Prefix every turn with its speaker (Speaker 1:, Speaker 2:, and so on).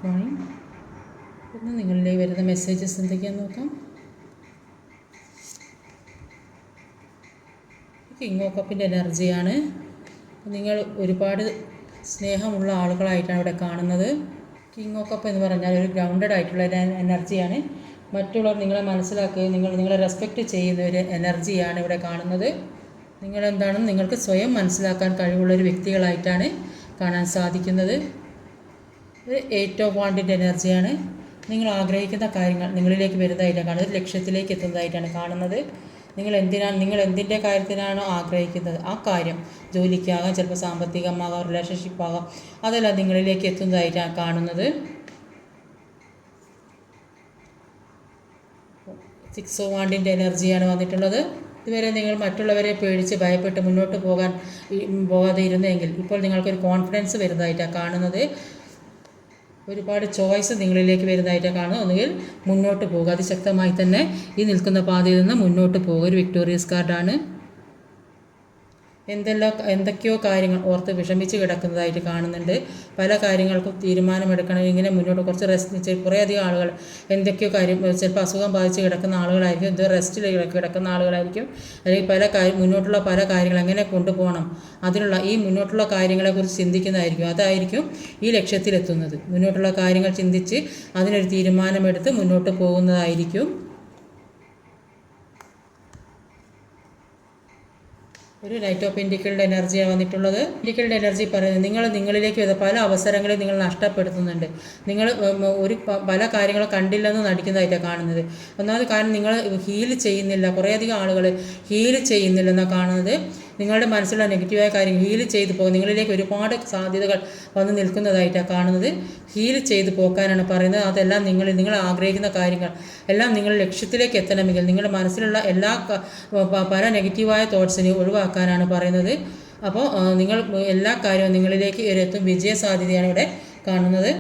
Speaker 1: Morning. ഇന്ന് നിങ്ങളിലേക്ക് വരുന്ന മെസ്സേജസ് എന്തൊക്കെയാണെന്ന് നോക്കാം. കിങ് ഓഫ് കപ്പിൻ്റെ എനർജിയാണ്. നിങ്ങൾ ഒരുപാട് സ്നേഹമുള്ള ആളുകളായിട്ടാണ് ഇവിടെ കാണുന്നത്. കിങ് ഓഫ് കപ്പ് എന്ന് പറഞ്ഞാൽ ഒരു ഗ്രൗണ്ടഡ് ആയിട്ടുള്ള എനർജിയാണ്. മറ്റുള്ളവർ നിങ്ങളെ മനസ്സിലാക്കുകയും നിങ്ങളെ റെസ്പെക്റ്റ് ചെയ്യുന്ന ഒരു എനർജിയാണ് ഇവിടെ കാണുന്നത്. നിങ്ങളെന്താണെന്ന് നിങ്ങൾക്ക് സ്വയം മനസ്സിലാക്കാൻ കഴിവുള്ളൊരു വ്യക്തികളായിട്ടാണ് കാണാൻ സാധിക്കുന്നത്. ഒരു 8 ഓഫ് വാണ്ടിൻ്റെ എനർജിയാണ്. നിങ്ങൾ ആഗ്രഹിക്കുന്ന കാര്യങ്ങൾ നിങ്ങളിലേക്ക് വരുന്നതായിട്ടാണ് കാണുന്നത്. ലക്ഷ്യത്തിലേക്ക് എത്തുന്നതായിട്ടാണ് കാണുന്നത്. നിങ്ങൾ എന്തിൻ്റെ കാര്യത്തിനാണോ ആഗ്രഹിക്കുന്നത് ആ കാര്യം, ജോലിക്കാകാം, ചിലപ്പോൾ സാമ്പത്തികമാകാം, റിലേഷൻഷിപ്പാകാം, അതെല്ലാം നിങ്ങളിലേക്ക് എത്തുന്നതായിട്ടാണ് കാണുന്നത്. 6 ഓഫ് വാണ്ടിൻ്റെ എനർജിയാണ് വന്നിട്ടുള്ളത്. ഇതുവരെ നിങ്ങൾ മറ്റുള്ളവരെ പേടിച്ച് ഭയപ്പെട്ട് മുന്നോട്ട് പോകാതെ ഇരുന്നെങ്കിൽ ഇപ്പോൾ നിങ്ങൾക്കൊരു കോൺഫിഡൻസ് വരുന്നതായിട്ടാണ് കാണുന്നത്. ഒരുപാട് ചോയ്സ് നിങ്ങളിലേക്ക് വരുന്നതായിട്ടാണ് കാണുന്നത്. ഒന്നുകിൽ മുന്നോട്ട് പോകുക, അതിശക്തമായി തന്നെ ഈ നിൽക്കുന്ന പാതയിൽ നിന്ന് മുന്നോട്ട് പോകുക. ഒരു വിക്ടോറിയസ് കാർഡാണ്. എന്തൊക്കെയോ കാര്യങ്ങൾ ഓർത്ത് വിഷമിച്ച് കിടക്കുന്നതായിട്ട് കാണുന്നുണ്ട്. പല കാര്യങ്ങൾക്കും തീരുമാനമെടുക്കണം. ഇങ്ങനെ മുന്നോട്ട് കുറച്ച് റെസ്റ്റ്, കുറേയധികം ആളുകൾ എന്തൊക്കെയോ കാര്യം, ചിലപ്പോൾ അസുഖം ബാധിച്ച് കിടക്കുന്ന ആളുകളായിരിക്കും, എന്തോ റെസ്റ്റിൽ കിടക്കുന്ന ആളുകളായിരിക്കും, അല്ലെങ്കിൽ മുന്നോട്ടുള്ള പല കാര്യങ്ങൾ എങ്ങനെ കൊണ്ടുപോകണം, അതിനുള്ള ഈ മുന്നോട്ടുള്ള കാര്യങ്ങളെക്കുറിച്ച് ചിന്തിക്കുന്നതായിരിക്കും. അതായിരിക്കും ഈ ലക്ഷ്യത്തിലെത്തുന്നത്. മുന്നോട്ടുള്ള കാര്യങ്ങൾ ചിന്തിച്ച് അതിനൊരു തീരുമാനമെടുത്ത് മുന്നോട്ട് പോകുന്നതായിരിക്കും. ഒരു നൈറ്റ് ഓഫ് പെൻറ്റിക്കിളുടെ എനർജിയാണ് വന്നിട്ടുള്ളത്. പെൻറ്റിക്കിളുടെ എനർജി പറയുന്നത് നിങ്ങളിലേക്ക് വരുന്ന പല അവസരങ്ങളെ നിങ്ങൾ നഷ്ടപ്പെടുത്തുന്നുണ്ട്. നിങ്ങൾ പല കാര്യങ്ങളും കണ്ടില്ലെന്ന് നടിക്കുന്നതായിട്ടാണ് കാണുന്നത്. ഒന്നാമത് കാരണം നിങ്ങൾ ഹീൽ ചെയ്യുന്നില്ല. കുറേയധികം ആളുകൾ ഹീൽ ചെയ്യുന്നില്ലെന്നാണ് കാണുന്നത്. നിങ്ങളുടെ മനസ്സിലുള്ള നെഗറ്റീവായ കാര്യങ്ങൾ ഹീൽ ചെയ്തു പോകും. നിങ്ങളിലേക്ക് ഒരുപാട് സാധ്യതകൾ വന്ന് നിൽക്കുന്നതായിട്ടാണ് കാണുന്നത്. ഹീൽ ചെയ്ത് പോക്കാനാണ് പറയുന്നത്. അതെല്ലാം നിങ്ങൾ ആഗ്രഹിക്കുന്ന കാര്യങ്ങൾ എല്ലാം നിങ്ങൾ ലക്ഷ്യത്തിലേക്ക് എത്തണമെങ്കിൽ നിങ്ങളുടെ മനസ്സിലുള്ള പല നെഗറ്റീവായ തോട്ട്സിനെ ഒഴിവാക്കാനാണ് പറയുന്നത്. അപ്പോൾ നിങ്ങൾ എല്ലാ കാര്യവും നിങ്ങളിലേക്ക് എത്തും. വിജയ സാധ്യതയാണ് ഇവിടെ കാണുന്നത്.